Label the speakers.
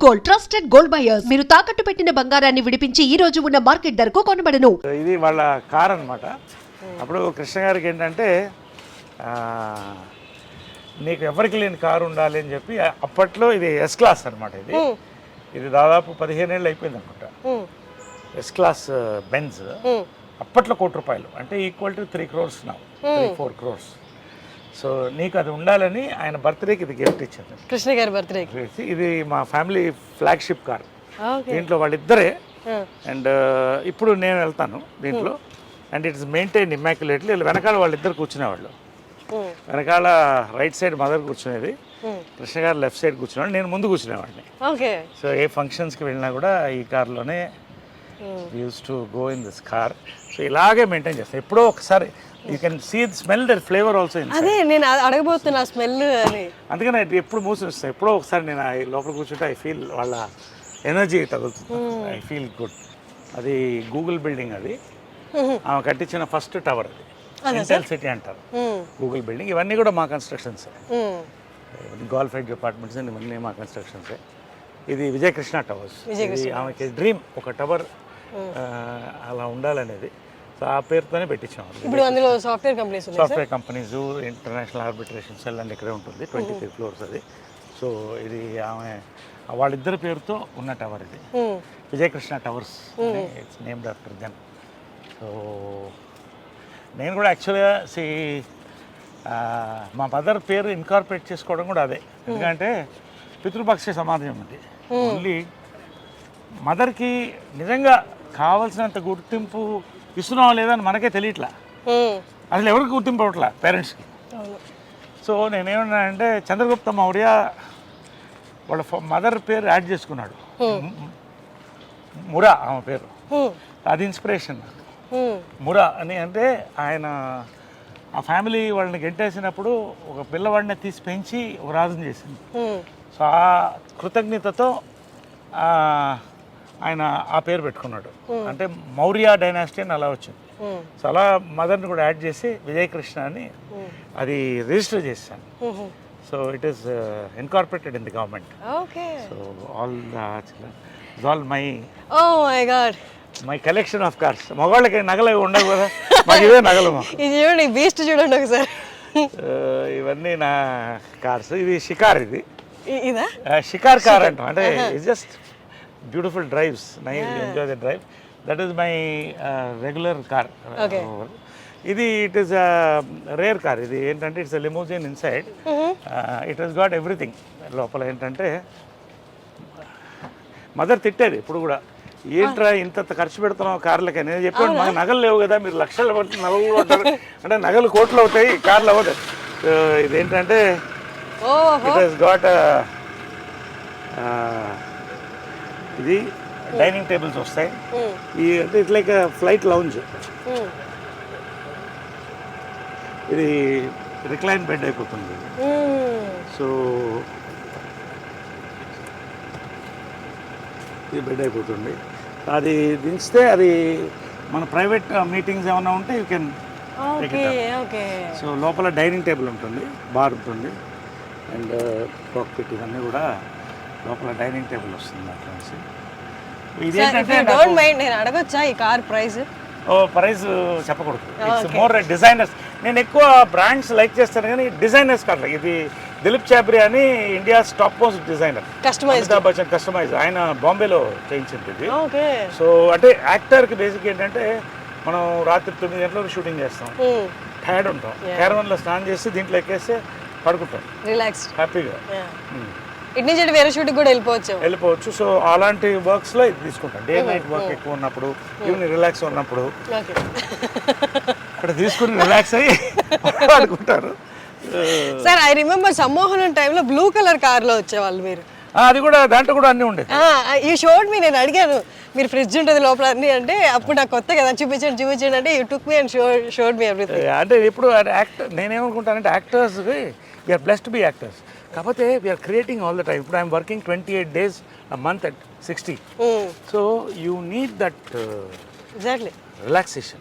Speaker 1: Gold, trusted gold buyers. మీరు తాకట్టు పెట్టిన బంగారాన్ని విడిపించి ఈ రోజు ఉన్న మార్కెట్ ధరకు కొనబడను.
Speaker 2: ఇది వాళ్ళ కార్ అనమాట. అప్పుడు కృష్ణ గారికి ఏంటంటే నీకు ఎవరికి లేని కారు ఉండాలి అని చెప్పి అప్పట్లో ఇది ఎస్ క్లాస్ అనమాట. ఇది దాదాపు 15 ఏళ్ళు అయిపోయింది అనుకుంటా. ఎస్ క్లాస్ బెంజ్ అప్పట్లో ₹1,00,00,000 అంటే ఈక్వల్ టు 3 crores నా 3-4 crores. సో నీకు అది ఉండాలని ఆయన బర్త్డేకి ఇది గిఫ్ట్ ఇచ్చారు,
Speaker 3: కృష్ణ గారి బర్త్డేకి.
Speaker 2: ఇది మా ఫ్యామిలీ ఫ్లాగ్షిప్ కార్. దీంట్లో వాళ్ళిద్దరే. అండ్ ఇప్పుడు నేను వెళ్తాను దీంట్లో. And it is maintain immaculately. వెనకాల వాళ్ళిద్దరు కూర్చునేవాళ్ళు. వెనకాల రైట్ సైడ్ మదర్ కూర్చునేది, కృష్ణ గారు లెఫ్ట్ సైడ్ కూర్చునేవాడు, నేను ముందు కూర్చునేవాడిని. సో ఏ ఫంక్షన్స్కి వెళ్ళినా కూడా ఈ కార్లోనే use to go in this car. So ఇలాగే మెయింటైన్ చేస్తాను. ఎప్పుడో ఒకసారి you can see smell that flavour also.
Speaker 3: అదే నేను అడగబోతున్నా స్మెల్ అని.
Speaker 2: అందుకని ఎప్పుడు మూసిస్తాను. ఎప్పుడో ఒకసారి నేను లోపల కూర్చుంటే ఐ ఫీల్ వాళ్ళ ఎనర్జీ తగులుతుంది. I feel good. అది గూగుల్ బిల్డింగ్, అది ఆమె కట్టించిన ఫస్ట్ టవర్. అది ఇంటెల్ సిటీ అంటారు గూగుల్ బిల్డింగ్. ఇవన్నీ కూడా మా కన్స్ట్రక్షన్స్. గోల్ఫైడ్ అపార్ట్మెంట్స్ ఇవన్నీ మా కన్స్ట్రక్షన్సే. ఇది విజయకృష్ణ టవర్స్. ఇది ఆమెకి డ్రీమ్, ఒక టవర్ అలా ఉండాలనేది. సో ఆ పేరుతోనే పెట్టించాం.
Speaker 3: ఇప్పుడు అందులో software
Speaker 2: companies, international arbitration cell అని ఇక్కడే ఉంటుంది. 23 floors అది. సో ఇది ఆమె వాళ్ళిద్దరి పేరుతో ఉన్న టవర్. ఇది Vijayakrishna towers, it's named after them. So నేను కూడా యాక్చువల్గా మా మదర్ పేరు ఇన్కార్పొరేట్ చేసుకోవడం కూడా అదే. ఎందుకంటే పితృపక్ష సమాజం అది. ఓన్లీ మదర్కి నిజంగా కావాల్సినంత గుర్తింపు ఇస్తున్నావా లేదని మనకే తెలియట్లా. అసలు ఎవరికి గుర్తింపు అవ్వట్లా పేరెంట్స్కి. సో నేనేమన్నానంటే చంద్రగుప్త మౌర్య వాళ్ళ మదర్ పేరు యాడ్ చేసుకున్నాడు, మురా ఆమె పేరు. అది ఇన్స్పిరేషన్ నాకు. మురా అని అంటే ఆయన ఆ ఫ్యామిలీ వాళ్ళని గెంటేసినప్పుడు ఒక పిల్లవాడిని తీసి పెంచి ఒక రాజుని చేసింది. సో ఆ కృతజ్ఞతతో ఆయన ఆ పేరు పెట్టుకున్నాడు. అంటే మౌర్య డైనాసిటీ అని అలా వచ్చింది. సో అలా మదర్ని కూడా యాడ్ చేసి విజయకృష్ణ అని అది రిజిస్టర్ చేశాను. So it is incorporated in the government. So all my collection of cars. మగవాళ్ళకి నగలు ఉండవు కదా, మాకు ఇవే నగలు.
Speaker 3: చూడండి బీస్ట్ చూడండి ఒకసారి.
Speaker 2: ఇవన్నీ నా కార్స్. ఇది షికార్. ఇది షికార్ కార్ అంటాం. అంటే it's just beautiful drives, nice, enjoy the drive. That is my regular car. ఇది ఇట్ ఈస్ రేర్ కార్. ఇది ఏంటంటే it's limousine inside. It has got everything. లోపల ఏంటంటే మదర్ తిట్టేది ఇప్పుడు కూడా, ఏంట్రా ఇంత ఖర్చు పెడుతున్నావు కార్లకి. నేను చెప్పాను మాకు నగలు లేవు కదా, మీరు లక్షలు పడుతుంది నగలు ఉంటారు అంటే నగలు కోట్లు అవుతాయి, కార్లు అవుతాయి. ఇదేంటంటే ఇట్ హస్ గాట్ ఇది డైనింగ్ టేబుల్స్ వస్తాయి. ఈ అంటే ఇట్స్ లైక్ ఫ్లైట్ లౌంజ్. ఇది రిక్లైన్ బెడ్ అయిపోతుంది. సో ఇది బెడ్ అయిపోతుంది. అది దించితే అది మన ప్రైవేట్ మీటింగ్స్ ఏమైనా ఉంటే యూ కెన్. సో లోపల డైనింగ్ టేబుల్ ఉంటుంది, బార్ ఉంటుంది, అండ్ కాక్పిట్ ఇవన్నీ కూడా లోపల డైనింగ్ టేబుల్ వస్తుంది. అట్లా ఇది
Speaker 3: నేను అడగొచ్చా ఈ కార్ ప్రైస్?
Speaker 2: ప్రైస్ చెప్పకూడదు. It's more designers. నేను ఎక్కువ బ్రాండ్స్ లైక్ చేస్తాను కానీ డిజైనర్స్ కాదు. ఇది దిలీప్ చాబ్రి అని India's top most designer, Amitabh Bachchan customise. ఆయన బాంబేలో చేయించింది ఇది. సో అంటే యాక్టర్కి బేసిక్ ఏంటంటే మనం రాత్రి 9 గంటలకు షూటింగ్ చేస్తాం, టైర్డ్ ఉంటాం, క్యారవన్లో స్నానం చేసి దీంట్లో ఎక్కేస్తే పడుకుంటాం రిలాక్స్ హ్యాపీగా.
Speaker 3: ఇటు నుంచి వేరే షూట్కి కూడా వెళ్ళిపోవచ్చు.
Speaker 2: సో అలాంటి వర్క్స్లో ఇది తీసుకుంటాం. డే నైట్ వర్క్ ఎక్కువ ఉన్నప్పుడు, ఈవినింగ్ రిలాక్స్ ఉన్నప్పుడు అక్కడ తీసుకుని రిలాక్స్ అయ్యి ఆడుకుంటారు.
Speaker 3: సార్ ఐ రిమెంబర్ సమ్మోహనం టైంలో బ్లూ కలర్ కార్లో వచ్చేవాళ్ళు మీరు.
Speaker 2: అది కూడా దాంట్లో కూడా అన్నీ ఉండేది.
Speaker 3: ఈ షోడ్ మీ నేను అడిగాను మీరు ఫ్రిడ్జ్ ఉంటుంది లోపల అన్నీ అంటే, అప్పుడు నాకు కొత్త కదా చూపించండి అంటే you took me and showed me everything.
Speaker 2: అంటే ఇప్పుడు యాక్టర్ నేనేమనుకుంటానంటే actors we are blessed to be actors. కాకపోతే we are creating all the time. ఇప్పుడు I'm working 28 days a month at 60. So you need that relaxation.